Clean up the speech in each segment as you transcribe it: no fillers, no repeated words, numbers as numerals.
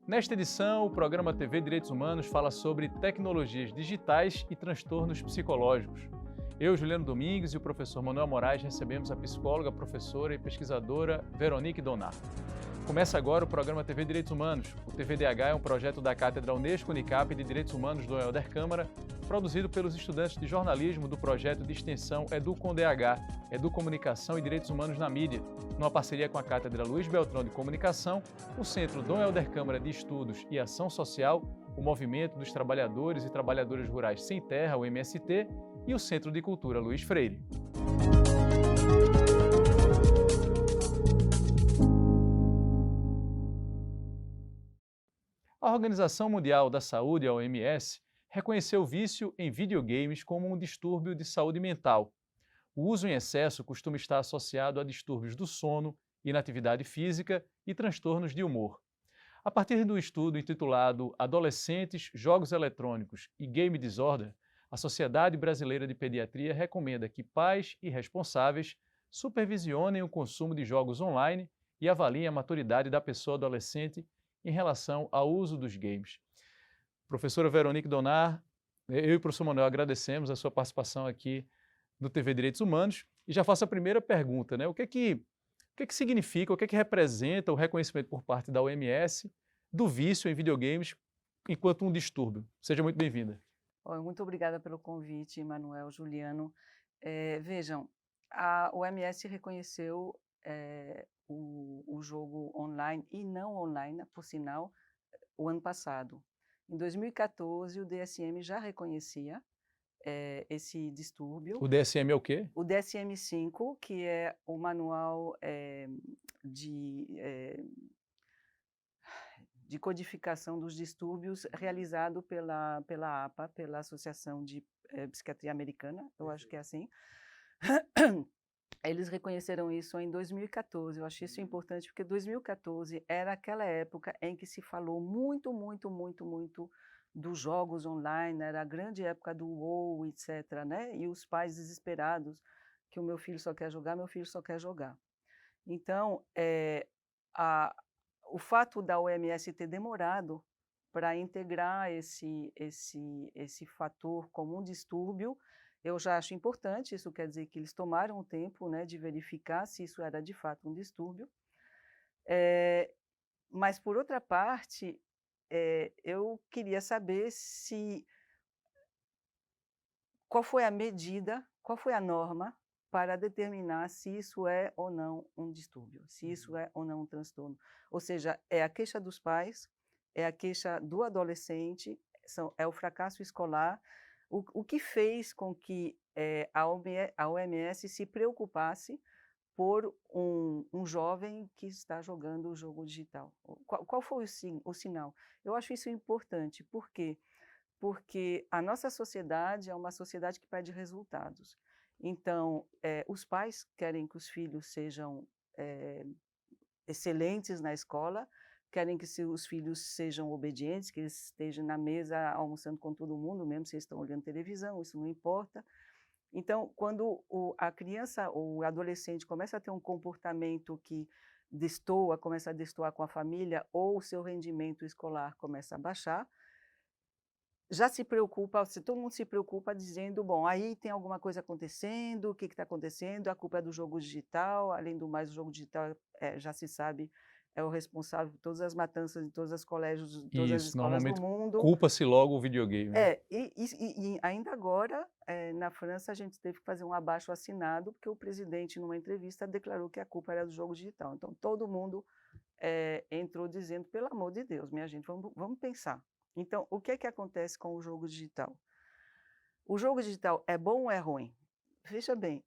Nesta edição, o programa TV Direitos Humanos fala sobre tecnologias digitais e transtornos psicológicos. Eu, Juliano Domingues, e o professor Manuel Moraes recebemos a psicóloga, professora e pesquisadora Veronique Donar. Começa agora o programa TV Direitos Humanos. O TVDH é um projeto da Cátedra Unesco Unicap de Direitos Humanos do Helder Câmara, produzido pelos estudantes de jornalismo do projeto de extensão EduComDH, Educomunicação e Direitos Humanos na Mídia, numa parceria com a Cátedra Luiz Beltrão de Comunicação, o Centro Dom Helder Câmara de Estudos e Ação Social, o Movimento dos Trabalhadores e Trabalhadoras Rurais Sem Terra, o MST, e o Centro de Cultura Luiz Freire. A Organização Mundial da Saúde, a OMS, reconheceu o vício em videogames como um distúrbio de saúde mental. O uso em excesso costuma estar associado a distúrbios do sono, inatividade física e transtornos de humor. A partir do estudo intitulado Adolescentes, Jogos Eletrônicos e Game Disorder, a Sociedade Brasileira de Pediatria recomenda que pais e responsáveis supervisionem o consumo de jogos online e avaliem a maturidade da pessoa adolescente em relação ao uso dos games. Professora Veronique Donar, eu e o professor Manuel agradecemos a sua participação aqui no TV Direitos Humanos e já faço a primeira pergunta, né? O que é que significa, o que é que representa o reconhecimento por parte da OMS do vício em videogames enquanto um distúrbio? Seja muito bem-vinda. Muito obrigada pelo convite, Manuel, Juliano. Vejam, a OMS reconheceu o jogo online e não online, por sinal, o ano passado. Em 2014, o DSM já reconhecia esse distúrbio. O DSM é o quê? O DSM-5, que é o manual de codificação dos distúrbios realizado pela APA, pela Associação de Psiquiatria Americana, eu acho que é assim. Eles reconheceram isso em 2014, eu acho isso importante, porque 2014 era aquela época em que se falou muito dos jogos online, era a grande época do WoW, etc., né? E os pais desesperados, que o meu filho só quer jogar, meu filho só quer jogar. Então, o fato da OMS ter demorado para integrar esse fator como um distúrbio, eu já acho importante. Isso quer dizer que eles tomaram o tempo, né, de verificar se isso era de fato um distúrbio. Mas, por outra parte, eu queria saber qual foi a medida, qual foi a norma para determinar se isso é ou não um distúrbio, se isso é ou não um transtorno. Ou seja, é a queixa dos pais, é a queixa do adolescente, é o fracasso escolar. O que fez com que a OMS se preocupasse por um jovem que está jogando o jogo digital? Qual foi o sinal? Eu acho isso importante. Por quê? Porque a nossa sociedade é uma sociedade que pede resultados. Então, os pais querem que os filhos sejam excelentes na escola, querem que os filhos sejam obedientes, que eles estejam na mesa almoçando com todo mundo, mesmo se eles estão olhando televisão, isso não importa. Então, quando a criança ou o adolescente começa a ter um comportamento que começa a destoar com a família, ou o seu rendimento escolar começa a baixar, já se preocupa, se todo mundo se preocupa dizendo, bom, aí tem alguma coisa acontecendo, o que está acontecendo, a culpa é do jogo digital, além do mais, o jogo digital, já se sabe, é o responsável por todas as matanças de todos os colégios, de todas as Isso, escolas do normalmente mundo. culpa-se logo o videogame. Né? E ainda agora, na França, a gente teve que fazer um abaixo-assinado, porque o presidente, numa entrevista, declarou que a culpa era do jogo digital. Então, todo mundo entrou dizendo, pelo amor de Deus, minha gente, vamos pensar. Então, o que é que acontece com o jogo digital? O jogo digital é bom ou é ruim? Veja bem,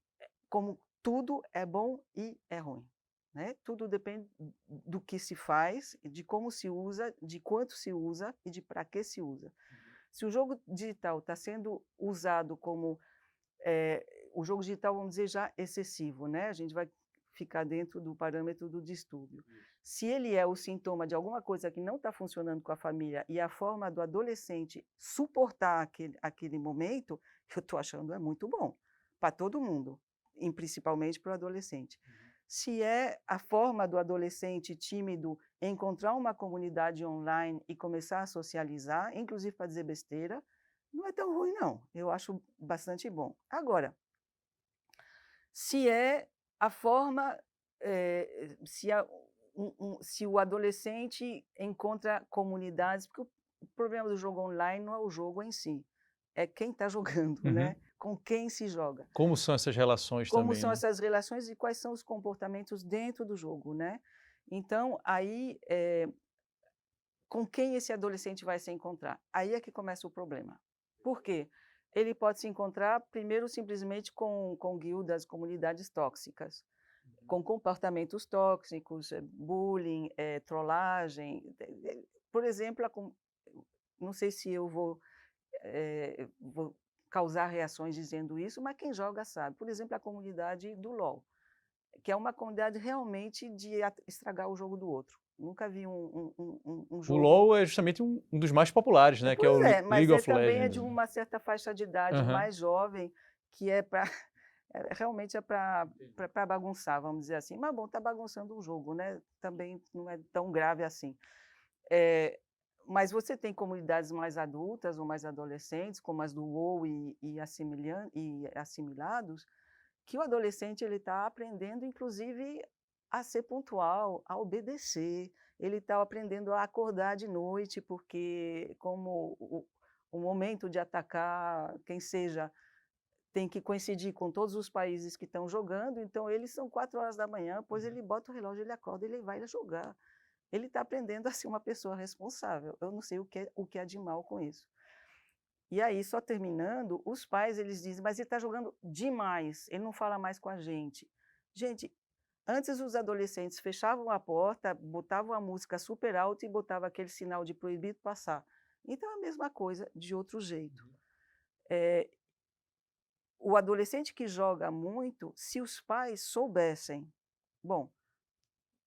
como tudo é bom e é ruim, né? Tudo depende do que se faz, de como se usa, de quanto se usa e de para que se usa. Se o jogo digital está sendo usado como o jogo digital, vamos dizer, já excessivo, né? A gente vai ficar dentro do parâmetro do distúrbio. Se ele é o sintoma de alguma coisa que não está funcionando com a família e a forma do adolescente suportar aquele momento, eu estou achando é muito bom para todo mundo, e principalmente para o adolescente. Se é a forma do adolescente tímido encontrar uma comunidade online e começar a socializar, inclusive para dizer besteira, não é tão ruim, não. Eu acho bastante bom. Agora, se é a forma, se o adolescente encontra comunidades, porque o problema do jogo online não é o jogo em si, é quem está jogando, Uhum. né? Com quem se joga. Como são essas relações Como também, são né? essas relações e quais são os comportamentos dentro do jogo, né? Então, aí, com quem esse adolescente vai se encontrar? Aí é que começa o problema. Por quê? Ele pode se encontrar, primeiro, simplesmente com guildas, comunidades tóxicas, com comportamentos tóxicos, bullying, trollagem. Por exemplo, não sei se eu vou causar reações dizendo isso, mas quem joga sabe. Por exemplo, a comunidade do LoL, que é uma comunidade realmente de estragar o jogo do outro. Nunca vi um O jogo. LoL é justamente um dos mais populares, né? Que é o Pois é, mas League of também é Legends, de né? uma certa faixa de idade Aham. mais jovem, que é para realmente é para bagunçar, vamos dizer assim. Mas bom, está bagunçando o jogo, né? Também não é tão grave assim. Mas você tem comunidades mais adultas ou mais adolescentes, como as do WoW e assimilados, que o adolescente ele está aprendendo, inclusive, a ser pontual, a obedecer. Ele está aprendendo a acordar de noite, porque como o momento de atacar quem seja tem que coincidir com todos os países que estão jogando, então eles são 4 horas da manhã, pois ele bota o relógio, ele acorda, ele vai jogar. Ele está aprendendo a ser uma pessoa responsável. Eu não sei o que é de mal com isso. E aí, só terminando, os pais eles dizem, mas ele está jogando demais, ele não fala mais com a gente. Gente, antes os adolescentes fechavam a porta, botavam a música super alta e botavam aquele sinal de proibido passar. Então é a mesma coisa, de outro jeito. O adolescente que joga muito, se os pais soubessem, bom,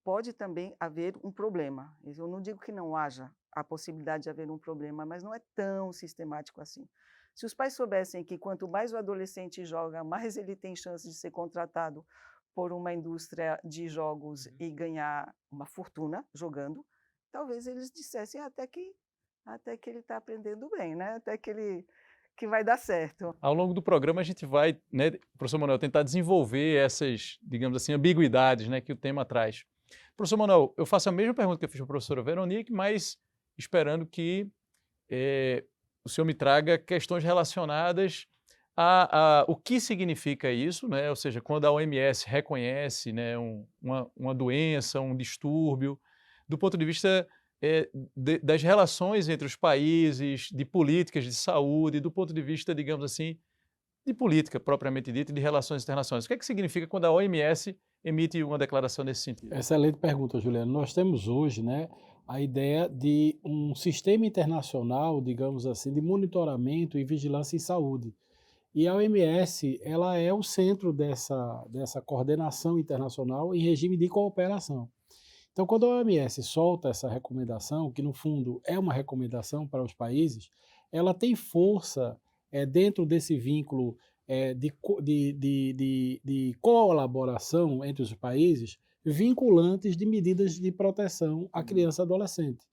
pode também haver um problema. Eu não digo que não haja a possibilidade de haver um problema, mas não é tão sistemático assim. Se os pais soubessem que quanto mais o adolescente joga, mais ele tem chance de ser contratado por uma indústria de jogos e ganhar uma fortuna jogando, talvez eles dissessem até que ele está aprendendo bem, né? Até que vai dar certo. Ao longo do programa a gente vai, né, professor Manuel, tentar desenvolver essas, digamos assim, ambiguidades, né, que o tema traz. Professor Manuel, eu faço a mesma pergunta que eu fiz para a professora Veronique, mas esperando que o senhor me traga questões relacionadas a o que significa isso, né? Ou seja, quando a OMS reconhece, né, uma doença, um distúrbio, do ponto de vista das relações entre os países, de políticas de saúde, do ponto de vista, digamos assim, de política propriamente dita e de relações internacionais. O que é que significa quando a OMS emite uma declaração nesse sentido? Excelente pergunta, Juliano. Nós temos hoje, né, a ideia de um sistema internacional, digamos assim, de monitoramento e vigilância em saúde. E a OMS, ela é o centro dessa coordenação internacional em regime de cooperação. Então, quando a OMS solta essa recomendação, que no fundo é uma recomendação para os países, ela tem força dentro desse vínculo de colaboração entre os países, vinculantes de medidas de proteção à criança e adolescente.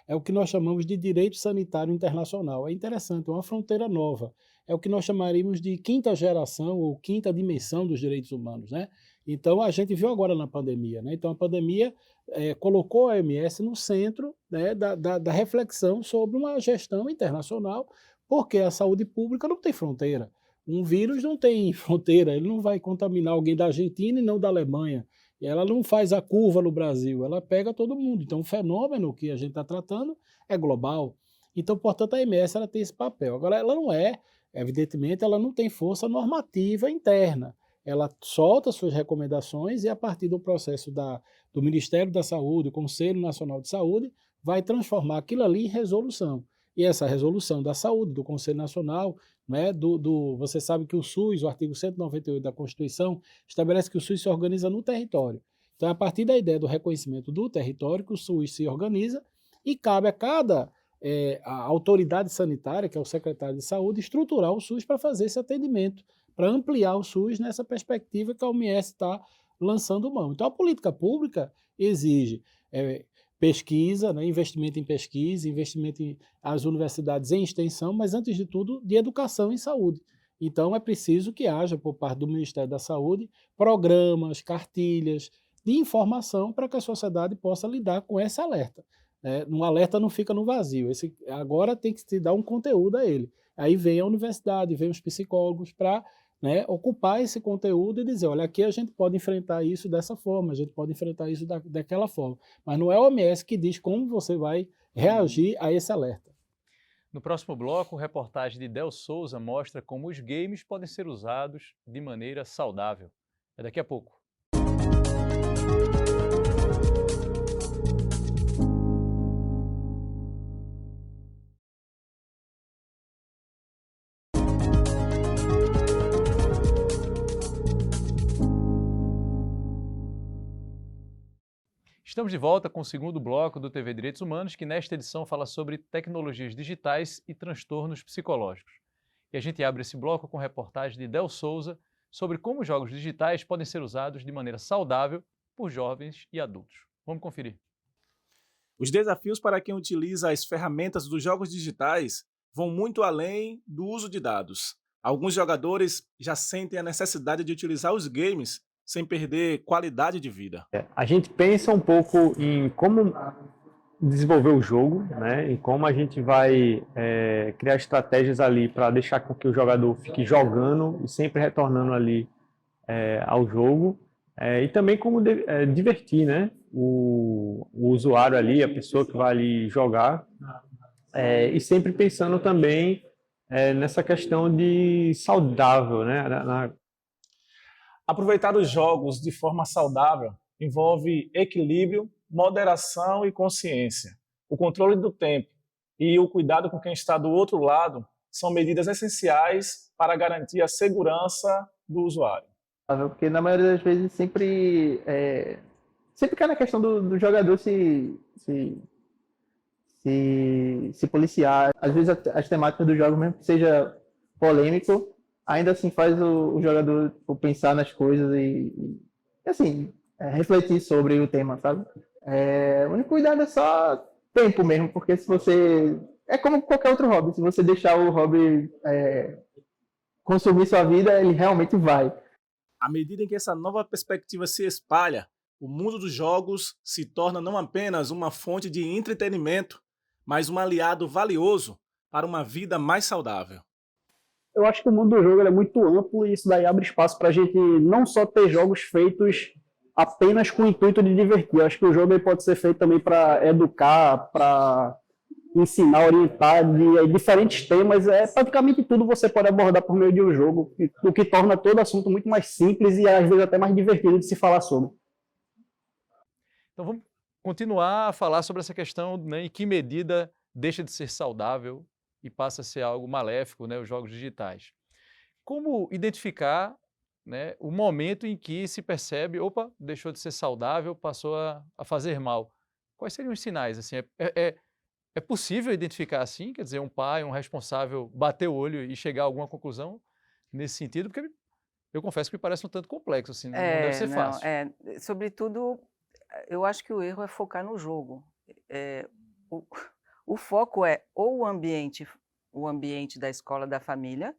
É o que nós chamamos de direito sanitário internacional. É interessante, é uma fronteira nova. É o que nós chamaríamos de quinta geração ou quinta dimensão dos direitos humanos, né? Então, a gente viu agora na pandemia, né? Então, a pandemia colocou a OMS no centro, né, da reflexão sobre uma gestão internacional, porque a saúde pública não tem fronteira. Um vírus não tem fronteira, ele não vai contaminar alguém da Argentina e não da Alemanha. E ela não faz a curva no Brasil, ela pega todo mundo. Então, o fenômeno que a gente está tratando é global. Então, portanto, a OMS ela tem esse papel. Agora, ela não evidentemente, ela não tem força normativa interna. Ela solta suas recomendações e, a partir do processo do Ministério da Saúde, o Conselho Nacional de Saúde, vai transformar aquilo ali em resolução. E essa resolução da saúde, do Conselho Nacional, né, você sabe que o SUS, o artigo 198 da Constituição, estabelece que o SUS se organiza no território. Então, é a partir da ideia do reconhecimento do território que o SUS se organiza e cabe a cada a autoridade sanitária, que é o secretário de saúde, estruturar o SUS para fazer esse atendimento, para ampliar o SUS nessa perspectiva que a OMS está lançando mão. Então, a política pública exige pesquisa, né, investimento em pesquisa, investimento em as universidades em extensão, mas antes de tudo de educação em saúde. Então é preciso que haja por parte do Ministério da Saúde programas, cartilhas de informação para que a sociedade possa lidar com esse alerta. Né? Um alerta não fica no vazio, agora tem que se dar um conteúdo a ele. Aí vem a universidade, vem os psicólogos para, né, ocupar esse conteúdo e dizer, olha, aqui a gente pode enfrentar isso dessa forma, a gente pode enfrentar isso daquela forma. Mas não é o OMS que diz como você vai reagir a esse alerta. No próximo bloco, reportagem de Del Souza mostra como os games podem ser usados de maneira saudável. É daqui a pouco. Estamos de volta com o segundo bloco do TV Direitos Humanos, que nesta edição fala sobre tecnologias digitais e transtornos psicológicos. E a gente abre esse bloco com reportagem de Del Souza sobre como os jogos digitais podem ser usados de maneira saudável por jovens e adultos. Vamos conferir. Os desafios para quem utiliza as ferramentas dos jogos digitais vão muito além do uso de dados. Alguns jogadores já sentem a necessidade de utilizar os games sem perder qualidade de vida. A gente pensa um pouco em como desenvolver o jogo, né? Em como a gente vai criar estratégias ali para deixar com que o jogador fique jogando e sempre retornando ali ao jogo. E também como divertir, né? O usuário ali, a pessoa que vai ali jogar. E sempre pensando também nessa questão de saudável, né? Aproveitar os jogos de forma saudável envolve equilíbrio, moderação e consciência. O controle do tempo e o cuidado com quem está do outro lado são medidas essenciais para garantir a segurança do usuário. Porque na maioria das vezes sempre cai na questão do jogador se policiar. Às vezes as temáticas do jogo, mesmo que seja polêmico, ainda assim faz o jogador pensar nas coisas e assim, refletir sobre o tema, sabe? O único cuidado é só tempo mesmo, porque se você... É como qualquer outro hobby, se você deixar o hobby consumir sua vida, ele realmente vai. À medida em que essa nova perspectiva se espalha, o mundo dos jogos se torna não apenas uma fonte de entretenimento, mas um aliado valioso para uma vida mais saudável. Eu acho que o mundo do jogo é muito amplo e isso daí abre espaço para a gente não só ter jogos feitos apenas com o intuito de divertir. Eu acho que o jogo pode ser feito também para educar, para ensinar, orientar de diferentes temas. Praticamente tudo você pode abordar por meio de um jogo, o que torna todo assunto muito mais simples e às vezes até mais divertido de se falar sobre. Então vamos continuar a falar sobre essa questão, né, em que medida deixa de ser saudável e passa a ser algo maléfico, né, os jogos digitais. Como identificar, né, o momento em que se percebe, opa, deixou de ser saudável, passou a fazer mal? Quais seriam os sinais? Assim, é possível identificar assim? Quer dizer, um pai, um responsável bater o olho e chegar a alguma conclusão nesse sentido? Porque eu confesso que me parece um tanto complexo, assim, não deve ser fácil. Sobretudo, eu acho que o erro é focar no jogo. O foco é ou o ambiente da escola, da família,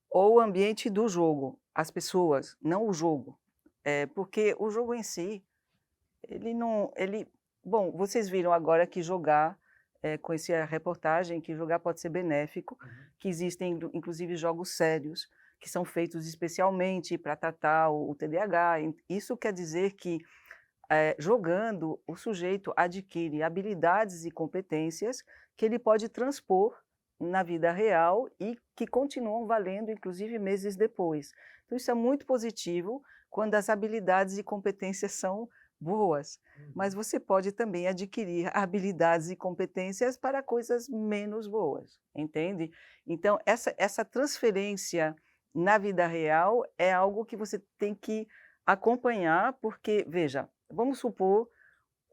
ou o ambiente do jogo, as pessoas, não o jogo. Porque o jogo em si, bom, vocês viram agora que jogar, conheci a reportagem, que jogar pode ser benéfico, que existem inclusive jogos sérios, que são feitos especialmente para tratar o TDAH. Isso quer dizer que jogando, o sujeito adquire habilidades e competências que ele pode transpor na vida real e que continuam valendo, inclusive, meses depois. Então, isso é muito positivo quando as habilidades e competências são boas, mas você pode também adquirir habilidades e competências para coisas menos boas, entende? Então, essa transferência na vida real é algo que você tem que acompanhar, porque, veja, vamos supor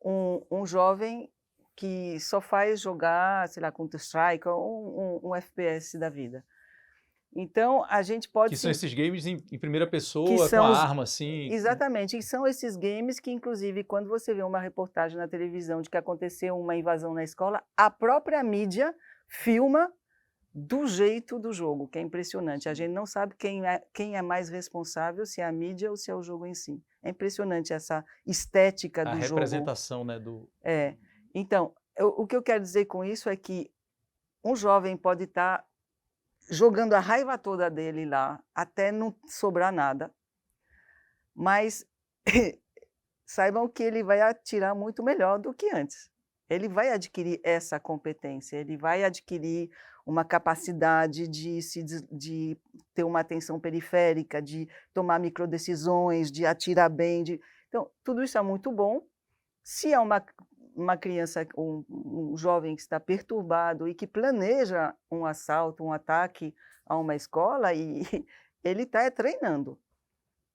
um jovem que só faz jogar, sei lá, Counter-Strike ou um FPS da vida. Então, a gente pode... Que são esses games em primeira que pessoa, são com a os- arma, assim. Exatamente, e são esses games que, inclusive, quando você vê uma reportagem na televisão de que aconteceu uma invasão na escola, a própria mídia filma do jeito do jogo, que é impressionante. A gente não sabe quem é mais responsável, se é a mídia ou se é o jogo em si. É impressionante essa estética A do jogo. representação, né, do... É. Então, o que eu quero dizer com isso é que um jovem pode estar jogando a raiva toda dele lá, até não sobrar nada, mas saibam que ele vai atirar muito melhor do que antes. Ele vai adquirir essa competência, ele vai adquirir uma capacidade de ter uma atenção periférica, de tomar microdecisões, de atirar bem. Então, tudo isso é muito bom. Se é uma criança, um jovem que está perturbado e que planeja um assalto, um ataque a uma escola, e ele está treinando.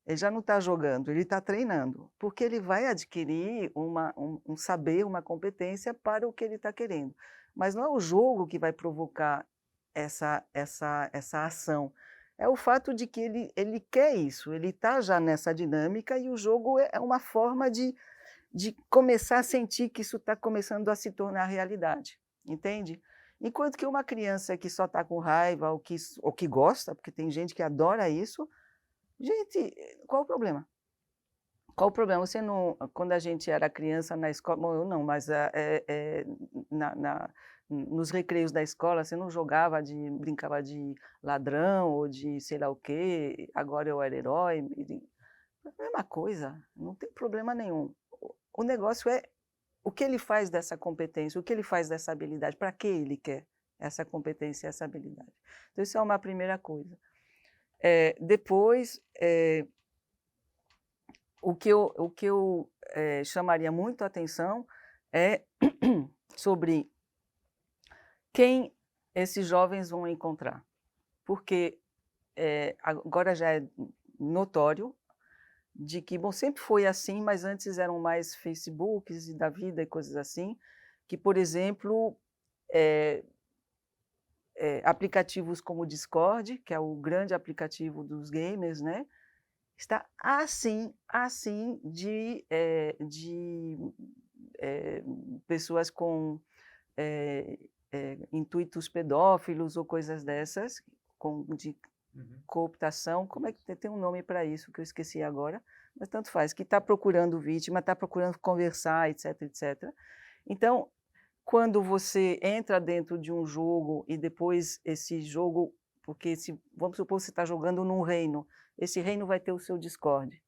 Ele já não está jogando, ele está treinando, porque ele vai adquirir um saber, uma competência para o que ele está querendo. Mas não é o jogo que vai provocar essa ação. É o fato de que ele quer isso, ele está já nessa dinâmica e o jogo é uma forma de começar a sentir que isso está começando a se tornar realidade, entende? Enquanto que uma criança que só está com raiva ou que gosta, porque tem gente que adora isso, gente, qual o problema? Qual o problema? Você não, quando a gente era criança na escola, bom, eu não, mas nos recreios da escola, você não brincava de ladrão ou de sei lá o quê, agora eu era herói. A mesma coisa, não tem problema nenhum. O negócio é o que ele faz dessa competência, o que ele faz dessa habilidade, para que ele quer essa competência e essa habilidade. Então, isso é uma primeira coisa. Depois, o que eu chamaria muito a atenção é sobre quem esses jovens vão encontrar. Porque agora já é notório de que, bom, sempre foi assim, mas antes eram mais Facebooks e da vida e coisas assim, que, por exemplo, aplicativos como o Discord, que é o grande aplicativo dos gamers, né, está assim de pessoas com intuitos pedófilos ou coisas dessas, de cooptação, como é que tem um nome para isso que eu esqueci agora, mas tanto faz, que está procurando vítima, está procurando conversar, etc, etc. Então, quando você entra dentro de um jogo e depois esse jogo, porque vamos supor que você está jogando num reino, esse reino vai ter o seu Discord.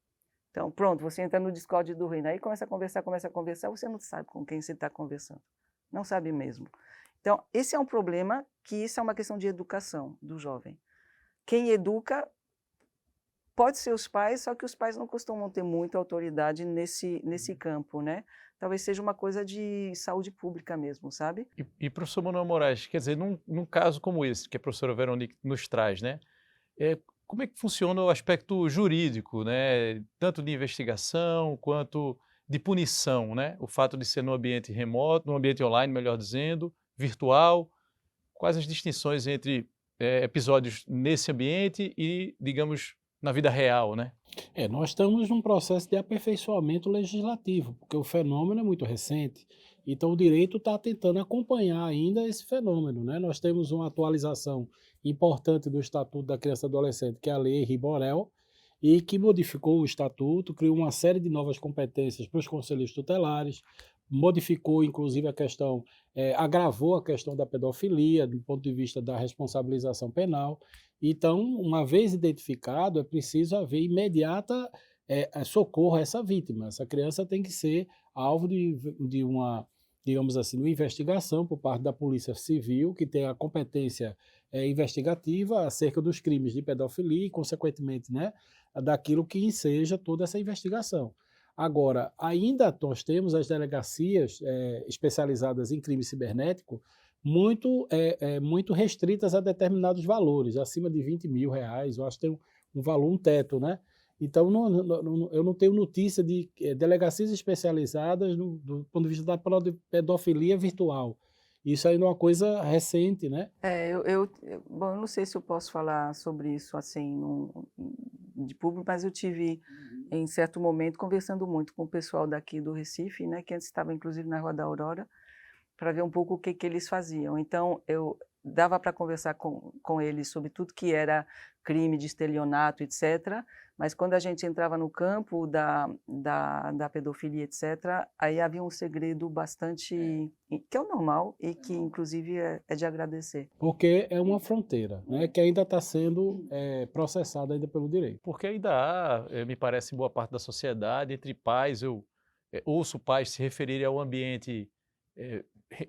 Então, pronto, você entra no Discord do reino, aí começa a conversar, você não sabe com quem você está conversando, não sabe mesmo. Então, esse é um problema, que isso é uma questão de educação do jovem. Quem educa pode ser os pais, só que os pais não costumam ter muita autoridade nesse campo, né? Talvez seja uma coisa de saúde pública mesmo, sabe? E professor Manuel Moraes, quer dizer, num caso como esse, que a professora Veronique nos traz, né? Como é que funciona o aspecto jurídico, né? Tanto de investigação quanto de punição, né? O fato de ser no ambiente remoto, no ambiente online, melhor dizendo, virtual. Quais as distinções entre episódios nesse ambiente e, digamos, na vida real, né? Nós estamos num processo de aperfeiçoamento legislativo, porque o fenômeno é muito recente, então o direito está tentando acompanhar ainda esse fenômeno, né? Nós temos uma atualização importante do Estatuto da Criança e Adolescente, que é a Lei Henri Borel, e que modificou o Estatuto, criou uma série de novas competências para os conselhos tutelares, modificou inclusive a questão, agravou a questão da pedofilia, do ponto de vista da responsabilização penal. Então, uma vez identificado, é preciso haver imediata socorro a essa vítima. Essa criança tem que ser alvo de uma, digamos assim, uma investigação por parte da Polícia Civil, que tem a competência investigativa acerca dos crimes de pedofilia e, consequentemente, né, daquilo que enseja toda essa investigação. Agora, ainda nós temos as delegacias especializadas em crime cibernético muito restritas a determinados valores, acima de R$20 mil, eu acho que tem um valor, um teto, né? Então, eu não tenho notícia de delegacias especializadas do ponto de vista da pedofilia virtual. Isso ainda é uma coisa recente, né? Bom, eu não sei se eu posso falar sobre isso assim de público, mas eu tive em certo momento conversando muito com o pessoal daqui do Recife, né, que antes estava inclusive na Rua da Aurora, para ver um pouco o que eles faziam. Então, eu dava para conversar com eles sobre tudo que era crime de estelionato, etc., mas quando a gente entrava no campo da pedofilia, etc., aí havia um segredo bastante... que é o normal e que, inclusive, é de agradecer. Porque é uma fronteira, né, que ainda está sendo processada ainda pelo direito. Porque ainda há, me parece, boa parte da sociedade, entre pais, eu ouço pais se referirem ao ambiente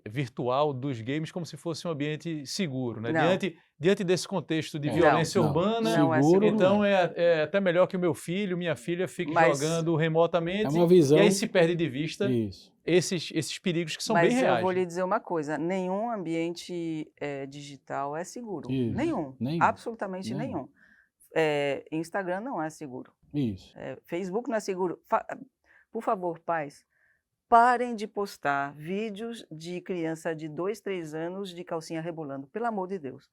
virtual dos games como se fosse um ambiente seguro, né? Não. Diante desse contexto de Não, violência não. urbana, Não é Seguro seguro. então é até melhor que o meu filho, minha filha fique Mas- jogando remotamente, É uma visão... e aí se perde de vista Isso. esses perigos que são Mas bem eu reais. vou né? lhe dizer uma coisa, nenhum ambiente digital é seguro. Isso. Nenhum. Nenhum. Absolutamente Nenhum. nenhum. Instagram não é seguro. Isso. Facebook não é seguro. Por favor, pais, parem de postar vídeos de criança de 2, 3 anos de calcinha rebolando, pelo amor de Deus.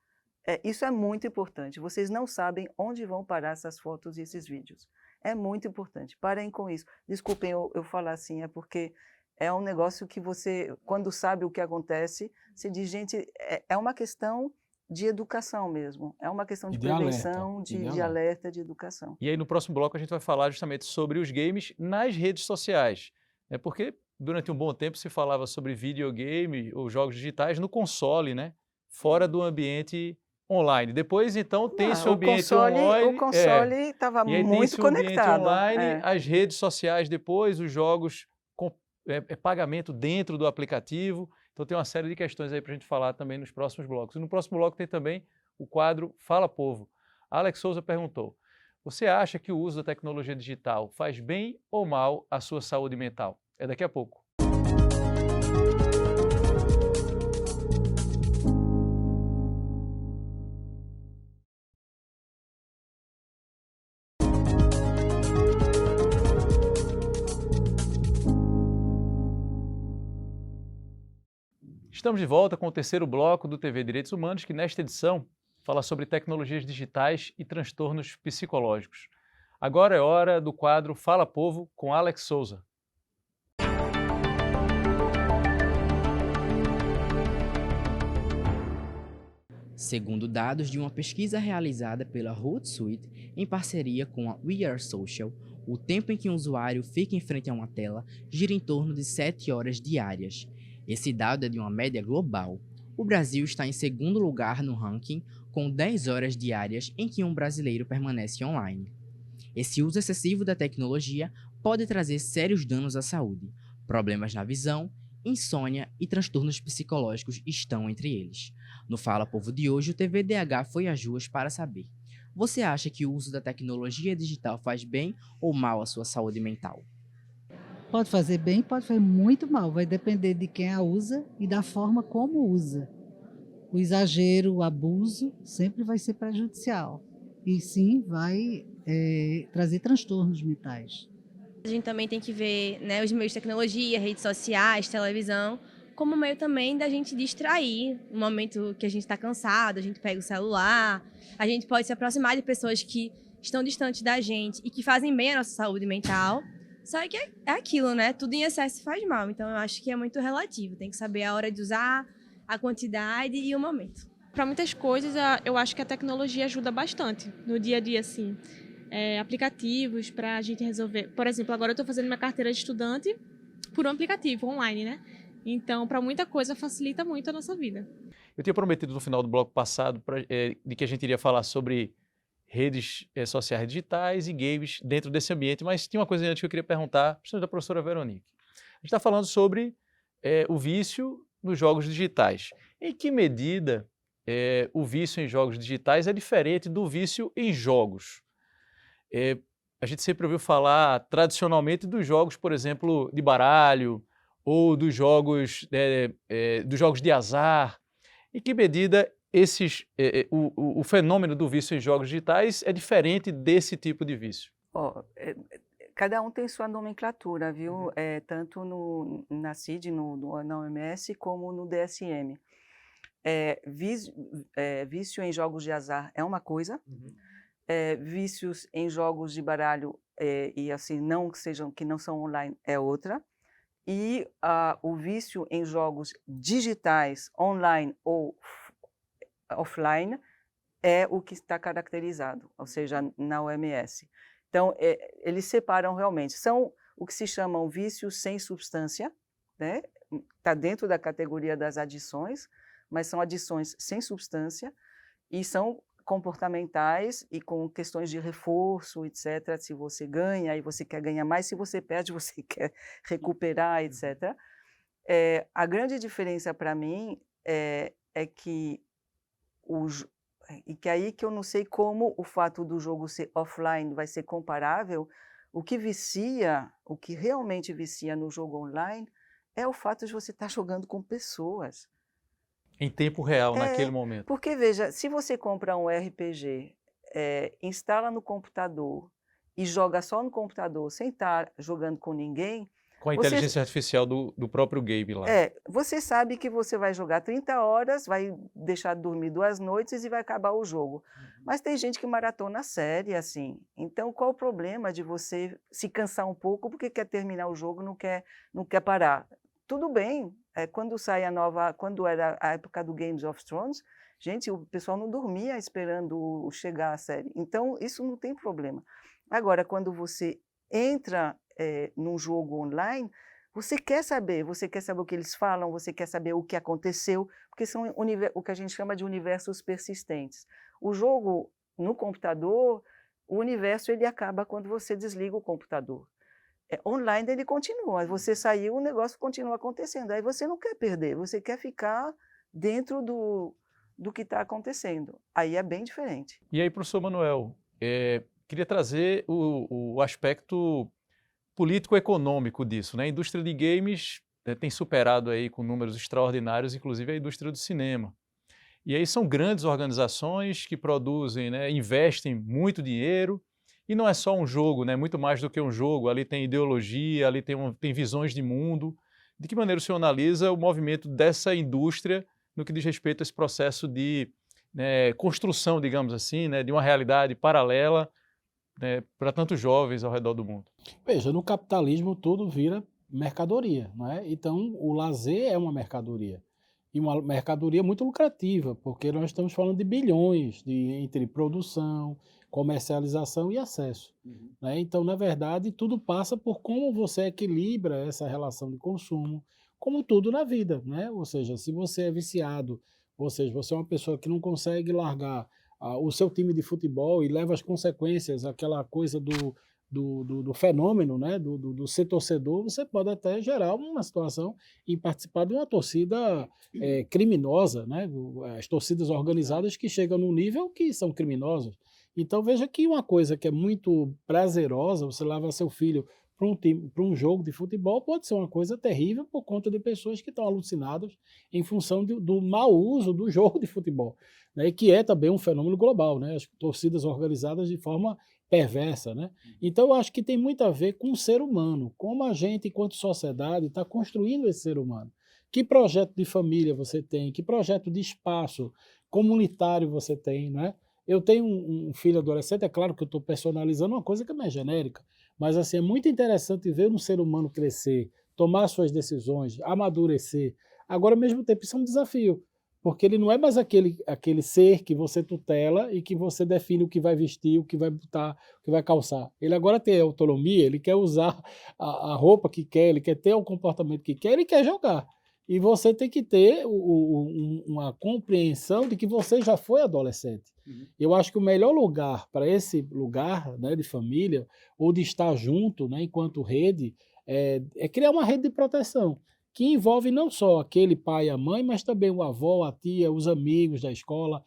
Isso é muito importante. Vocês não sabem onde vão parar essas fotos e esses vídeos. É muito importante. Parem com isso. Desculpem eu falar assim, é porque é um negócio que você, quando sabe o que acontece, você diz, gente, é uma questão de educação mesmo. É uma questão de E de alerta, prevenção, e de de alerta. alerta, de educação. E aí no próximo bloco a gente vai falar justamente sobre os games nas redes sociais. Porque durante um bom tempo se falava sobre videogame ou jogos digitais no console, né? Fora do ambiente online. Depois, então, tem esse ambiente online. O console estava E aí tem muito esse ambiente conectado. online, as redes sociais depois, os jogos com pagamento dentro do aplicativo. Então tem uma série de questões aí para a gente falar também nos próximos blocos. E no próximo bloco tem também o quadro Fala Povo. Alex Souza perguntou: você acha que o uso da tecnologia digital faz bem ou mal à sua saúde mental? É daqui a pouco. Estamos de volta com o terceiro bloco do TV Direitos Humanos, que nesta edição fala sobre tecnologias digitais e transtornos psicológicos. Agora é hora do quadro Fala Povo com Alex Souza. Segundo dados de uma pesquisa realizada pela Hootsuite em parceria com a We Are Social, o tempo em que um usuário fica em frente a uma tela gira em torno de 7 horas diárias. Esse dado é de uma média global. O Brasil está em segundo lugar no ranking, com 10 horas diárias em que um brasileiro permanece online. Esse uso excessivo da tecnologia pode trazer sérios danos à saúde. Problemas na visão, insônia e transtornos psicológicos estão entre eles. No Fala Povo de hoje, o TVDH foi às ruas para saber: você acha que o uso da tecnologia digital faz bem ou mal à sua saúde mental? Pode fazer bem, pode fazer muito mal. Vai depender de quem a usa e da forma como usa. O exagero, o abuso, sempre vai ser prejudicial. E sim, vai trazer transtornos mentais. A gente também tem que ver, né, os meios de tecnologia, redes sociais, televisão, como meio também da gente distrair. No momento que a gente está cansado, a gente pega o celular, a gente pode se aproximar de pessoas que estão distantes da gente e que fazem bem à nossa saúde mental. Só que é aquilo, né? Tudo em excesso faz mal. Então, eu acho que é muito relativo. Tem que saber a hora de usar, a quantidade e o momento. Para muitas coisas, eu acho que a tecnologia ajuda bastante no dia a dia, assim. Aplicativos para a gente resolver. Por exemplo, agora eu estou fazendo minha carteira de estudante por um aplicativo online, né? Então, para muita coisa, facilita muito a nossa vida. Eu tinha prometido no final do bloco passado de que a gente iria falar sobre redes sociais digitais e games dentro desse ambiente, mas tinha uma coisa antes que eu queria perguntar, principalmente da professora Veronique. A gente está falando sobre o vício nos jogos digitais. Em que medida o vício em jogos digitais é diferente do vício em jogos? A gente sempre ouviu falar tradicionalmente dos jogos, por exemplo, de baralho ou dos jogos de azar. Em que medida o fenômeno do vício em jogos digitais é diferente desse tipo de vício? Cada um tem sua nomenclatura, viu? Tanto na CID, na OMS, como no DSM. Vício em jogos de azar é uma coisa, vícios em jogos de baralho e assim que não são online é outra, e o vício em jogos digitais, online ou offline, é o que está caracterizado, ou seja, na OMS. Então, eles separam realmente. São o que se chamam vícios sem substância, né? Está dentro da categoria das adições, mas são adições sem substância e são comportamentais e com questões de reforço, etc. Se você ganha, aí você quer ganhar mais. Se você perde, você quer recuperar, etc. A grande diferença para mim é que aí que eu não sei como o fato do jogo ser offline vai ser comparável. O que realmente vicia no jogo online é o fato de você estar jogando com pessoas. Em tempo real, naquele momento. Porque, veja, se você compra um RPG, instala no computador e joga só no computador, sem estar jogando com ninguém... Com a inteligência artificial do próprio game lá. Você sabe que você vai jogar 30 horas, vai deixar de dormir 2 noites e vai acabar o jogo. Mas tem gente que maratona a série, assim. Então, qual o problema de você se cansar um pouco porque quer terminar o jogo, não quer parar? Tudo bem, quando era a época do Games of Thrones, gente, o pessoal não dormia esperando chegar a série. Então, isso não tem problema. Agora, quando você entra num jogo online, você quer saber o que eles falam, você quer saber o que aconteceu, porque são o que a gente chama de universos persistentes. O jogo no computador, o universo ele acaba quando você desliga o computador. Online ele continua, você saiu, o negócio continua acontecendo, aí você não quer perder, você quer ficar dentro do que está acontecendo, aí é bem diferente. E aí, professor Manuel, queria trazer o aspecto político-econômico disso, né? A indústria de games tem superado aí com números extraordinários, inclusive a indústria do cinema. E aí são grandes organizações que produzem, né, investem muito dinheiro, e não é só um jogo, né, muito mais do que um jogo, ali tem ideologia, ali tem visões de mundo. De que maneira o senhor analisa o movimento dessa indústria no que diz respeito a esse processo de construção, digamos assim, né, de uma realidade paralela, né, para tantos jovens ao redor do mundo? Veja, no capitalismo tudo vira mercadoria, não é? Então o lazer é uma mercadoria. E uma mercadoria muito lucrativa, porque nós estamos falando de bilhões entre produção, comercialização e acesso. Né? Então, na verdade, tudo passa por como você equilibra essa relação de consumo, como tudo na vida. Né? Ou seja, se você é viciado, ou seja, você é uma pessoa que não consegue largar o seu time de futebol e leva as consequências, aquela coisa do fenômeno, né, do ser torcedor, você pode até gerar uma situação em participar de uma torcida criminosa, né, as torcidas organizadas que chegam num nível que são criminosas. Então veja que uma coisa que é muito prazerosa, você leva seu filho para um jogo de futebol, pode ser uma coisa terrível por conta de pessoas que estão alucinadas em função do mau uso do jogo de futebol, né, que é também um fenômeno global, né, as torcidas organizadas de forma perversa, né? Então eu acho que tem muito a ver com o ser humano, como a gente, enquanto sociedade, está construindo esse ser humano. Que projeto de família você tem, que projeto de espaço comunitário você tem, né? Eu tenho um filho adolescente, é claro que eu estou personalizando uma coisa que é mais genérica, mas assim, é muito interessante ver um ser humano crescer, tomar suas decisões, amadurecer. Agora, ao mesmo tempo, isso é um desafio, porque ele não é mais aquele ser que você tutela e que você define o que vai vestir, o que vai botar, o que vai calçar. Ele agora tem autonomia, ele quer usar a roupa que quer, ele quer ter o comportamento que quer, ele quer jogar. E você tem que ter uma compreensão de que você já foi adolescente. Eu acho que o melhor lugar para esse lugar, né, de família, ou de estar junto, né, enquanto rede, é criar uma rede de proteção, que envolve não só aquele pai e a mãe, mas também o avô, a tia, os amigos da escola,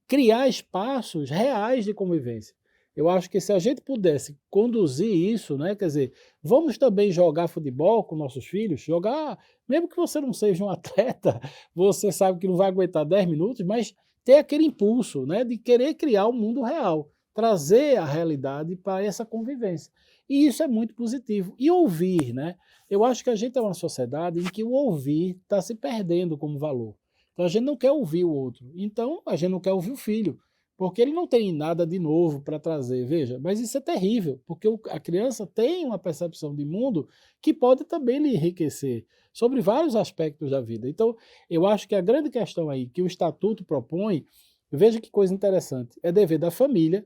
criar espaços reais de convivência. Eu acho que se a gente pudesse conduzir isso, né, quer dizer, vamos também jogar futebol com nossos filhos, jogar, mesmo que você não seja um atleta, você sabe que não vai aguentar 10 minutos, mas ter aquele impulso, né, de querer criar um mundo real, trazer a realidade para essa convivência. E isso é muito positivo. E ouvir, né? Eu acho que a gente é uma sociedade em que o ouvir está se perdendo como valor. Então a gente não quer ouvir o outro. Então a gente não quer ouvir o filho, porque ele não tem nada de novo para trazer. Veja, mas isso é terrível, porque a criança tem uma percepção de mundo que pode também lhe enriquecer sobre vários aspectos da vida. Então eu acho que a grande questão aí que o Estatuto propõe, veja que coisa interessante, é dever da família,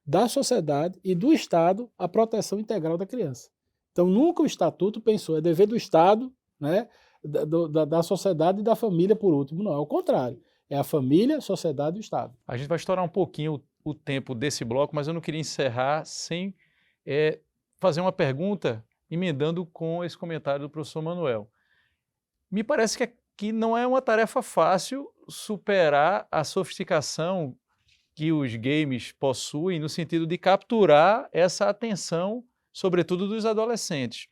da sociedade e do Estado a proteção integral da criança. Então, nunca o Estatuto pensou, é dever do Estado, né, da sociedade e da família por último. Não, é o contrário. É a família, a sociedade e o Estado. A gente vai estourar um pouquinho o tempo desse bloco, mas eu não queria encerrar sem fazer uma pergunta emendando com esse comentário do professor Manuel. Me parece que aqui não é uma tarefa fácil superar a sofisticação que os games possuem no sentido de capturar essa atenção, sobretudo dos adolescentes.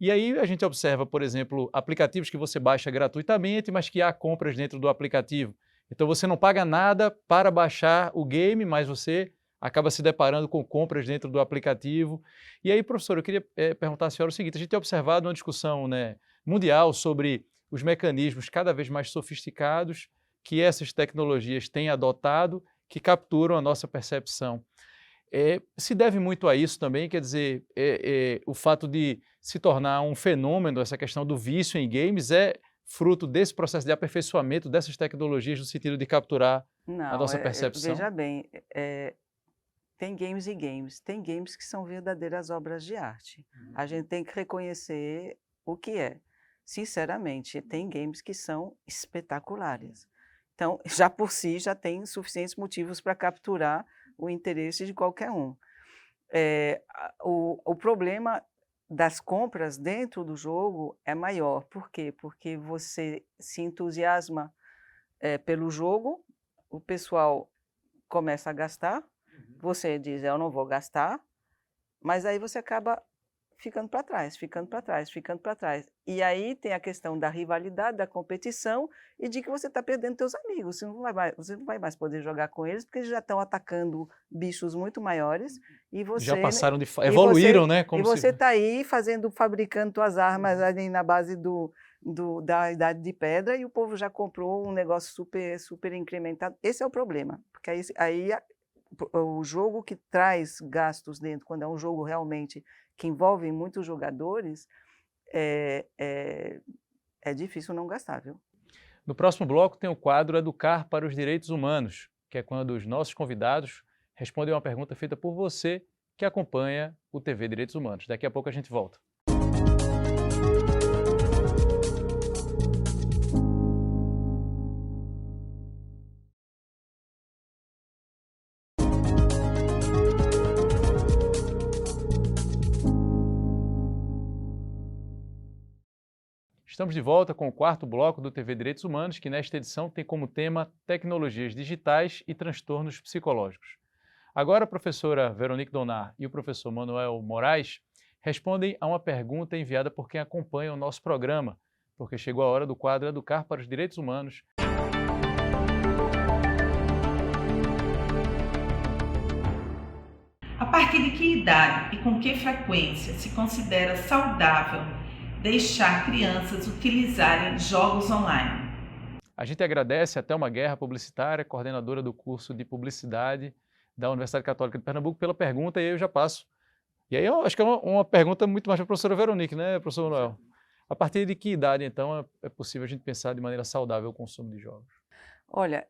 E aí a gente observa, por exemplo, aplicativos que você baixa gratuitamente, mas que há compras dentro do aplicativo. Então você não paga nada para baixar o game, mas você acaba se deparando com compras dentro do aplicativo. E aí, professor, eu queria perguntar à senhora o seguinte: a gente tem observado uma discussão, né, mundial sobre os mecanismos cada vez mais sofisticados que essas tecnologias têm adotado, que capturam a nossa percepção. Se deve muito a isso também, quer dizer, o fato de se tornar um fenômeno, essa questão do vício em games, é fruto desse processo de aperfeiçoamento dessas tecnologias no sentido de capturar a nossa percepção? Veja bem, tem games e games. Tem games que são verdadeiras obras de arte. A gente tem que reconhecer o que é. Sinceramente, tem games que são espetaculares. Então, já por si, já tem suficientes motivos para capturar o interesse de qualquer um. O problema das compras dentro do jogo é maior. Por quê? Porque você se entusiasma pelo jogo, o pessoal começa a gastar, você diz, eu não vou gastar, mas aí você acaba ficando para trás, ficando para trás, ficando para trás. E aí tem a questão da rivalidade, da competição e de que você está perdendo seus amigos. Você não vai mais poder jogar com eles porque eles já estão atacando bichos muito maiores e você... Já passaram evoluíram, né? E você está aí fabricando suas armas ali na base da Idade de Pedra e o povo já comprou um negócio super, super incrementado. Esse é o problema, porque aí o jogo que traz gastos dentro, quando é um jogo realmente que envolve muitos jogadores, é difícil não gastar, viu? No próximo bloco tem o quadro Educar para os Direitos Humanos, que é quando os nossos convidados respondem uma pergunta feita por você que acompanha o TV Direitos Humanos. Daqui a pouco a gente volta. Estamos de volta com o quarto bloco do TV Direitos Humanos, que nesta edição tem como tema Tecnologias Digitais e Transtornos Psicológicos. Agora a professora Veronique Donat e o professor Manuel Moraes respondem a uma pergunta enviada por quem acompanha o nosso programa, porque chegou a hora do quadro Educar para os Direitos Humanos. A partir de que idade e com que frequência se considera saudável deixar crianças utilizarem jogos online? A gente agradece a Thelma Guerra, publicitária, coordenadora do curso de Publicidade da Universidade Católica de Pernambuco, pela pergunta, e aí eu já passo. E aí eu acho que é uma pergunta muito mais para a professora Veronique, né, professor Manuel? A partir de que idade, então, é possível a gente pensar de maneira saudável o consumo de jogos? Olha,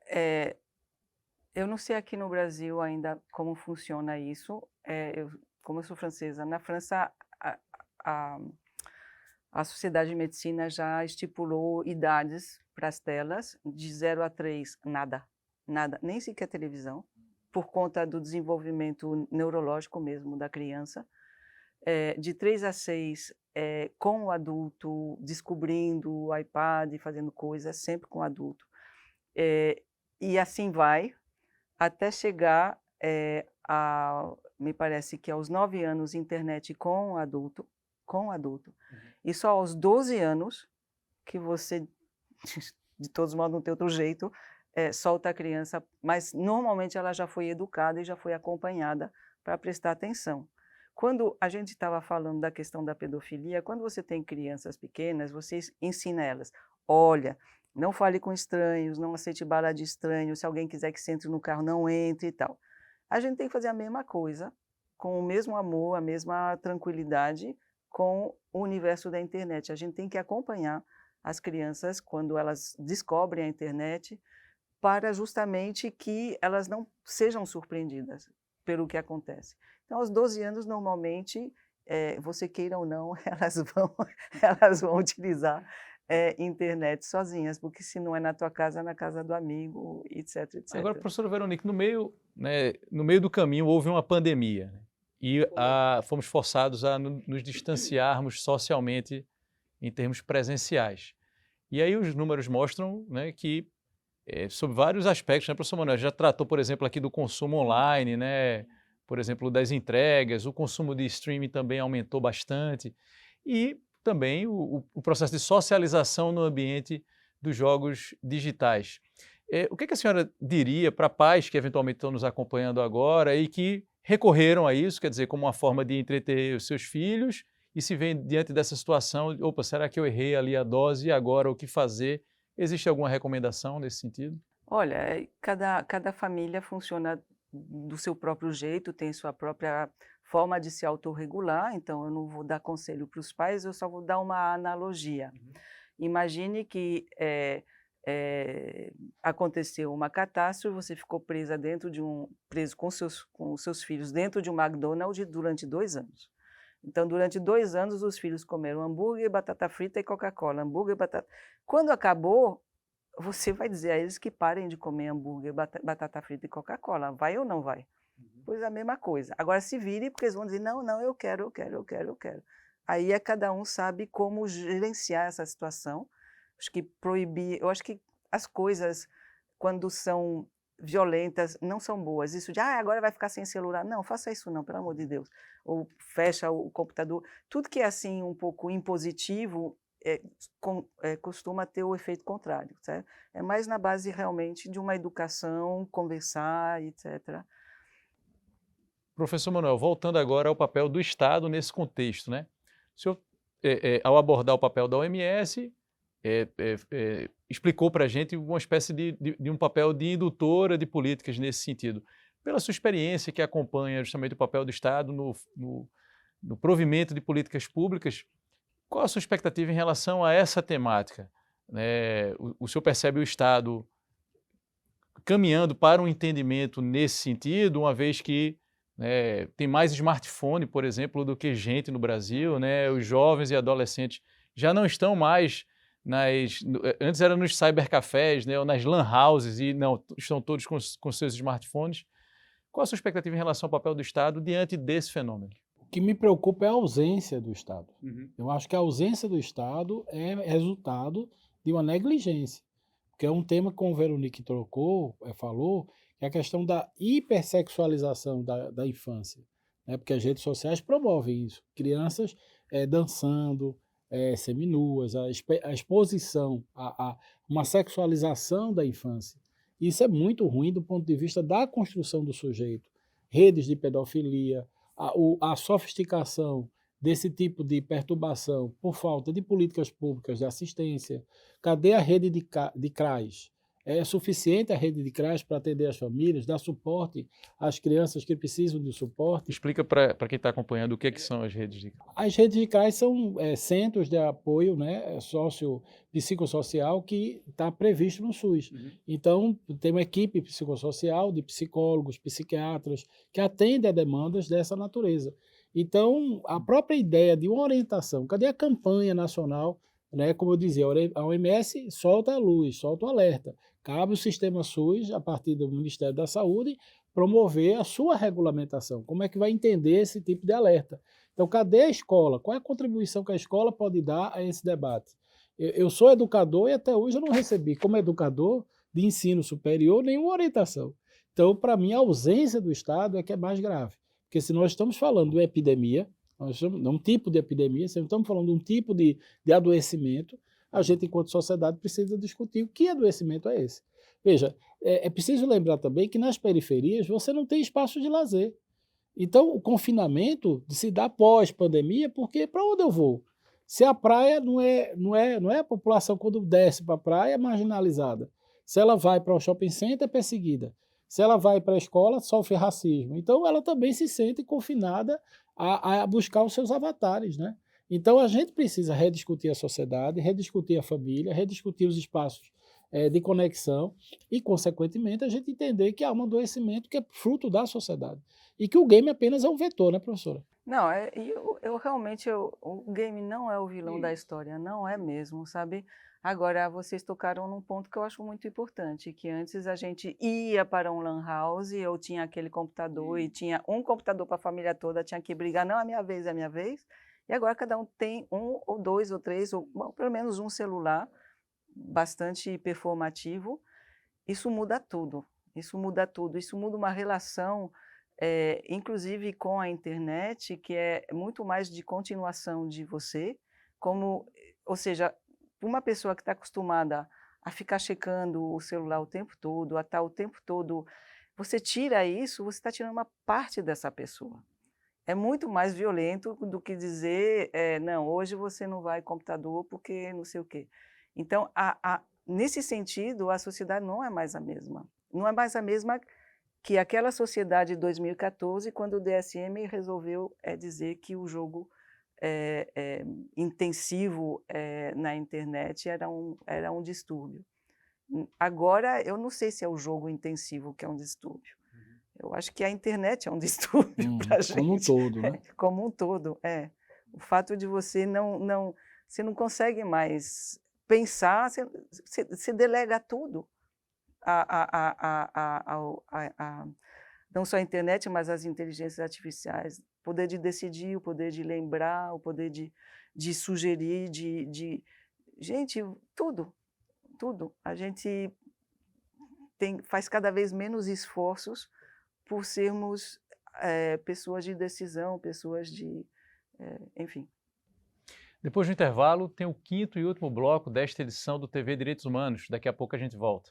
eu não sei aqui no Brasil ainda como funciona isso. Como eu sou francesa, na França a Sociedade de Medicina já estipulou idades para as telas, de 0 a 3, nada, nem sequer televisão, por conta do desenvolvimento neurológico mesmo da criança. De 3 a 6, com o adulto, descobrindo o iPad, fazendo coisas, sempre com o adulto. E assim vai, até chegar me parece que aos 9 anos, internet com o adulto. E só aos 12 anos que você, de todos modos, não tem outro jeito, solta a criança, mas normalmente ela já foi educada e já foi acompanhada para prestar atenção. Quando a gente estava falando da questão da pedofilia, quando você tem crianças pequenas, você ensina elas, olha, não fale com estranhos, não aceite bala de estranho, se alguém quiser que você entre no carro, não entre e tal. A gente tem que fazer a mesma coisa, com o mesmo amor, a mesma tranquilidade com o universo da internet. A gente tem que acompanhar as crianças quando elas descobrem a internet para justamente que elas não sejam surpreendidas pelo que acontece. Então, aos 12 anos, normalmente, você queira ou não, elas vão utilizar internet sozinhas, porque se não é na tua casa, é na casa do amigo, etc, etc. Agora, professora Veronique, no meio do caminho houve uma pandemia, né? E fomos forçados a nos distanciarmos socialmente em termos presenciais. E aí os números mostram, né, que, sobre vários aspectos, né, professor Manuel, já tratou, por exemplo, aqui do consumo online, né, por exemplo, das entregas, o consumo de streaming também aumentou bastante, e também o processo de socialização no ambiente dos jogos digitais. O que a senhora diria para pais que eventualmente estão nos acompanhando agora e que recorreram a isso, quer dizer, como uma forma de entreter os seus filhos, e se vem diante dessa situação, opa, será que eu errei ali a dose e agora o que fazer? Existe alguma recomendação nesse sentido? Olha, cada família funciona do seu próprio jeito, tem sua própria forma de se autorregular, então eu não vou dar conselho para os pais, eu só vou dar uma analogia. Imagine que aconteceu uma catástrofe, você ficou preso com seus filhos dentro de um McDonald's durante 2 anos. Então, durante 2 anos, os filhos comeram hambúrguer, batata frita e Coca-Cola. Hambúrguer, batata... Quando acabou, você vai dizer a eles que parem de comer hambúrguer, batata frita e Coca-Cola. Vai ou não vai? Pois é a mesma coisa. Agora se vire, porque eles vão dizer, não, eu quero. Aí cada um sabe como gerenciar essa situação. Acho que eu acho que as coisas, quando são violentas, não são boas. Isso de, agora vai ficar sem celular. Não, faça isso não, pelo amor de Deus. Ou fecha o computador. Tudo que é assim um pouco impositivo costuma ter o efeito contrário, certo? É mais na base realmente de uma educação, conversar, etc. Professor Manuel, voltando agora ao papel do Estado nesse contexto, né? O senhor, ao abordar o papel da OMS, explicou para a gente uma espécie de um papel de indutora de políticas nesse sentido. Pela sua experiência que acompanha justamente o papel do Estado no provimento de políticas públicas, qual a sua expectativa em relação a essa temática? O senhor percebe o Estado caminhando para um entendimento nesse sentido, uma vez que tem mais smartphone, por exemplo, do que gente no Brasil, né? Os jovens e adolescentes já não estão mais antes era nos cybercafés, né, ou nas lan houses, e não, estão todos com seus smartphones. Qual a sua expectativa em relação ao papel do Estado diante desse fenômeno? O que me preocupa é a ausência do Estado. Eu acho que a ausência do Estado é resultado de uma negligência, porque é um tema que, como o Veronique falou, que é a questão da hipersexualização da infância, né? Porque as redes sociais promovem isso. Crianças dançando, seminuas, a exposição, uma sexualização da infância. Isso é muito ruim do ponto de vista da construção do sujeito. Redes de pedofilia, a sofisticação desse tipo de perturbação por falta de políticas públicas de assistência. Cadê a rede de CRAs? É suficiente a rede de CRAs para atender as famílias, dar suporte às crianças que precisam de suporte? Explica para quem está acompanhando o que são as redes de CRAs. As redes de CRAs são centros de apoio, né, psicossocial que está previsto no SUS. Então, tem uma equipe psicossocial de psicólogos, psiquiatras, que atende a demandas dessa natureza. Então, a própria ideia de uma orientação, cadê a campanha nacional? Né, como eu dizia, a OMS solta a luz, solta o alerta. Cabe o sistema SUS, a partir do Ministério da Saúde, promover a sua regulamentação. Como é que vai entender esse tipo de alerta? Então, cadê a escola? Qual é a contribuição que a escola pode dar a esse debate? Eu sou educador e até hoje eu não recebi, como educador de ensino superior, nenhuma orientação. Então, para mim, a ausência do Estado é que é mais grave. Porque se nós estamos falando de uma epidemia, nós estamos de um tipo de epidemia, se nós estamos falando de um tipo de adoecimento, a gente, enquanto sociedade, precisa discutir o que adoecimento é esse. Veja, é preciso lembrar também que nas periferias você não tem espaço de lazer. Então, o confinamento se dá pós-pandemia, porque para onde eu vou? Se a praia não é a população quando desce para a praia é marginalizada. Se ela vai para o shopping center, é perseguida. Se ela vai para a escola, sofre racismo. Então, ela também se sente confinada a buscar os seus avatares, né? Então, a gente precisa rediscutir a sociedade, rediscutir a família, rediscutir os espaços de conexão e, consequentemente, a gente entender que há um adoecimento que é fruto da sociedade. E que o game apenas é um vetor, né, professora? Não, eu realmente, o game não é o vilão da história, não é mesmo, sabe? Agora, vocês tocaram num ponto que eu acho muito importante, que antes a gente ia para um lan house, eu tinha aquele computador e tinha um computador para a família toda, tinha que brigar, não, é a minha vez, é a minha vez. E agora cada um tem um ou dois ou três, ou bom, pelo menos um celular, bastante performativo. Isso muda tudo, isso muda tudo, isso muda uma relação, inclusive com a internet, que é muito mais de continuação de você, ou seja, uma pessoa que está acostumada a ficar checando o celular o tempo todo, a estar o tempo todo, você tira isso, você está tirando uma parte dessa pessoa. É muito mais violento do que dizer, não, hoje você não vai computador porque não sei o quê. Então, nesse sentido, a sociedade não é mais a mesma. Não é mais a mesma que aquela sociedade de 2014, quando o DSM resolveu dizer que o jogo intensivo na internet era um distúrbio. Agora, eu não sei se é o jogo intensivo que é um distúrbio. Eu acho que a internet é um distúrbio para a gente. Como um todo, né? Como um todo, é. O fato de você você não consegue mais pensar, você delega tudo. Não só a internet, mas as inteligências artificiais. O poder de decidir, o poder de lembrar, o poder de sugerir, gente, tudo, tudo. A gente faz cada vez menos esforços por sermos pessoas de decisão, pessoas enfim. Depois do intervalo, tem o quinto e último bloco desta edição do TV Direitos Humanos. Daqui a pouco a gente volta.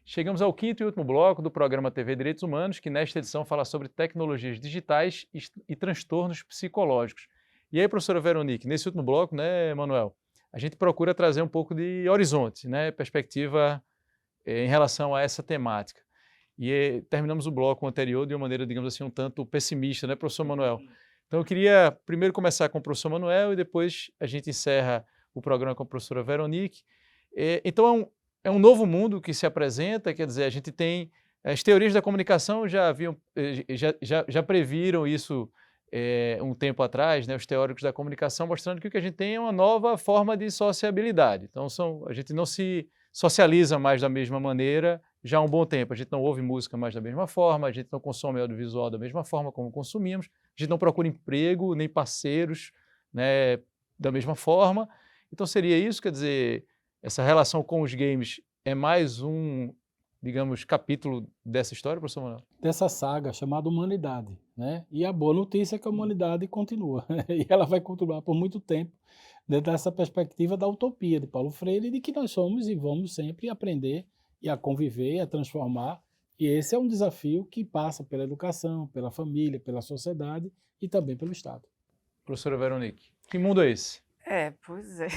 Chegamos ao quinto e último bloco do programa TV Direitos Humanos, que nesta edição fala sobre tecnologias digitais e transtornos psicológicos. E aí, professora Veronique, nesse último bloco, né, Manuel, a gente procura trazer um pouco de horizonte, né, perspectiva em relação a essa temática. E terminamos o bloco anterior de uma maneira, digamos assim, um tanto pessimista, né, professor Manuel? Então eu queria primeiro começar com o professor Manuel e depois a gente encerra o programa com a professora Veronique. Então é um novo mundo que se apresenta, quer dizer, a gente tem... As teorias da comunicação já previram isso um tempo atrás, né, os teóricos da comunicação, mostrando que o que a gente tem é uma nova forma de sociabilidade. Então a gente não se socializa mais da mesma maneira já há um bom tempo. A gente não ouve música mais da mesma forma, a gente não consome audiovisual da mesma forma como consumimos, a gente não procura emprego nem parceiros, né, da mesma forma. Então seria isso, quer dizer... Essa relação com os games é mais um, digamos, capítulo dessa história, professor Manuel? Dessa saga chamada humanidade, né? E a boa notícia é que a humanidade continua. E ela vai continuar por muito tempo dentro dessa perspectiva da utopia de Paulo Freire, de que nós somos e vamos sempre aprender e a conviver, a transformar. E esse é um desafio que passa pela educação, pela família, pela sociedade e também pelo Estado. Professora Veronique, que mundo é esse? Pois é.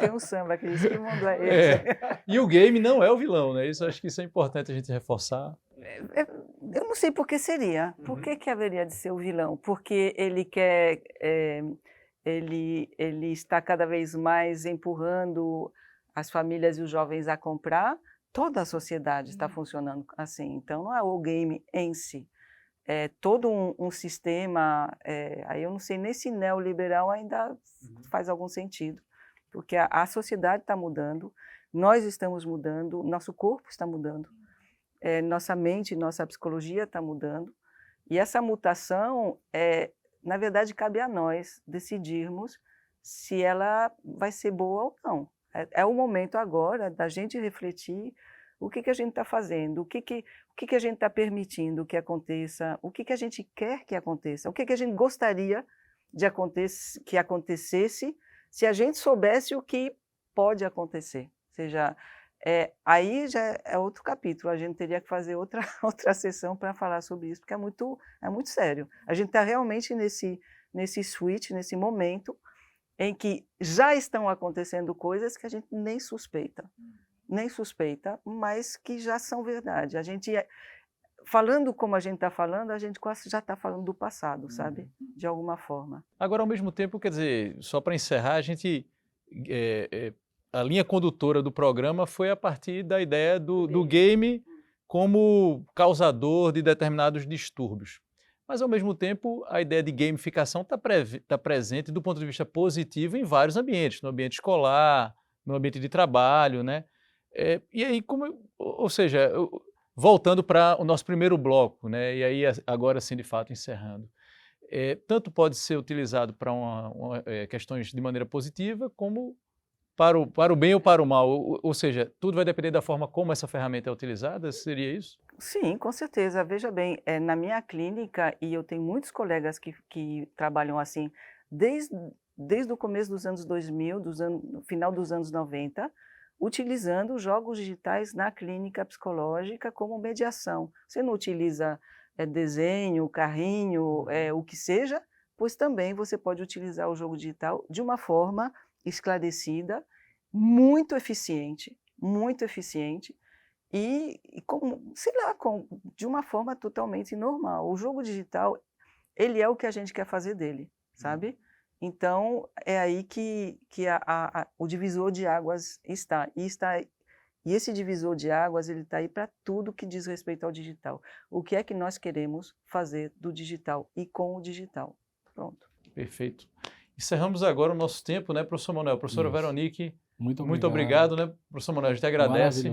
Tem um samba que diz que mundo é esse. E o game não é o vilão, né? Acho que isso é importante a gente reforçar. Eu não sei por que seria. Por que haveria de ser o vilão? Porque ele quer... ele está cada vez mais empurrando as famílias e os jovens a comprar. Toda a sociedade está funcionando assim. Então, não é o game em si. É todo um sistema, aí eu não sei nem se neoliberal ainda faz algum sentido, porque a sociedade está mudando, nós estamos mudando, nosso corpo está mudando, nossa mente, nossa psicologia está mudando, e essa mutação, na verdade, cabe a nós decidirmos se ela vai ser boa ou não. É o momento agora da gente refletir o que a gente está fazendo, o que a gente está permitindo que aconteça, o que a gente quer que aconteça, o que a gente gostaria que acontecesse se a gente soubesse o que pode acontecer. Ou seja, aí já é outro capítulo, a gente teria que fazer outra sessão para falar sobre isso, porque é muito sério. A gente está realmente nesse switch, nesse momento em que já estão acontecendo coisas que a gente nem suspeita, mas que já são verdade. A gente, falando como a gente está falando, a gente quase já está falando do passado, sabe? De alguma forma. Agora, ao mesmo tempo, quer dizer, só para encerrar, a gente... a linha condutora do programa foi a partir da ideia do game como causador de determinados distúrbios. Mas, ao mesmo tempo, a ideia de gamificação está presente do ponto de vista positivo em vários ambientes, no ambiente escolar, no ambiente de trabalho, né? E aí, ou seja, voltando para o nosso primeiro bloco, né? E aí, agora sim, de fato, encerrando. Tanto pode ser utilizado para questões de maneira positiva, como para o bem ou para o mal, ou seja, tudo vai depender da forma como essa ferramenta é utilizada, seria isso? Sim, com certeza. Veja bem, na minha clínica, e eu tenho muitos colegas que trabalham assim, desde o começo dos anos 2000, no final dos anos 90, utilizando jogos digitais na clínica psicológica como mediação. Você não utiliza desenho, carrinho, o que seja, pois também você pode utilizar o jogo digital de uma forma esclarecida, muito eficiente e de uma forma totalmente normal. O jogo digital, ele é o que a gente quer fazer dele, sabe? Então, é aí que o divisor de águas está. E esse divisor de águas, ele está aí para tudo que diz respeito ao digital. O que é que nós queremos fazer do digital e com o digital. Pronto. Perfeito. Encerramos agora o nosso tempo, né, professor Manuel? Professora Veronique, muito obrigado, né, professor Manuel? A gente agradece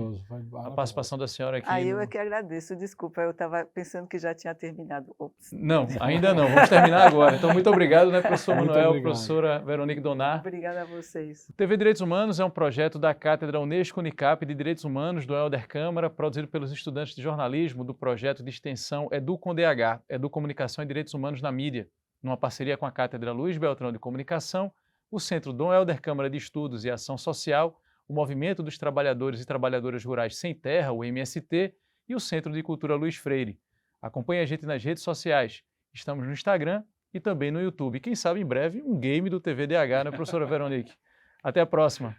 a participação da senhora aqui. Eu é que agradeço, desculpa, eu estava pensando que já tinha terminado. Ops. Não, ainda não, vamos terminar agora. Então, muito obrigado, né, professor Manuel, professora Veronique Donar. Obrigada a vocês. O TV Direitos Humanos é um projeto da Cátedra Unesco Unicap de Direitos Humanos do Helder Câmara, produzido pelos estudantes de jornalismo do projeto de extensão EduComDH, Educomunicação e Direitos Humanos na Mídia, numa parceria com a Cátedra Luiz Beltrão de Comunicação, o Centro Dom Helder Câmara de Estudos e Ação Social, o Movimento dos Trabalhadores e Trabalhadoras Rurais Sem Terra, o MST, e o Centro de Cultura Luiz Freire. Acompanhe a gente nas redes sociais. Estamos no Instagram e também no YouTube. Quem sabe, em breve, um game do TVDH, né, professora Veronique? Até a próxima.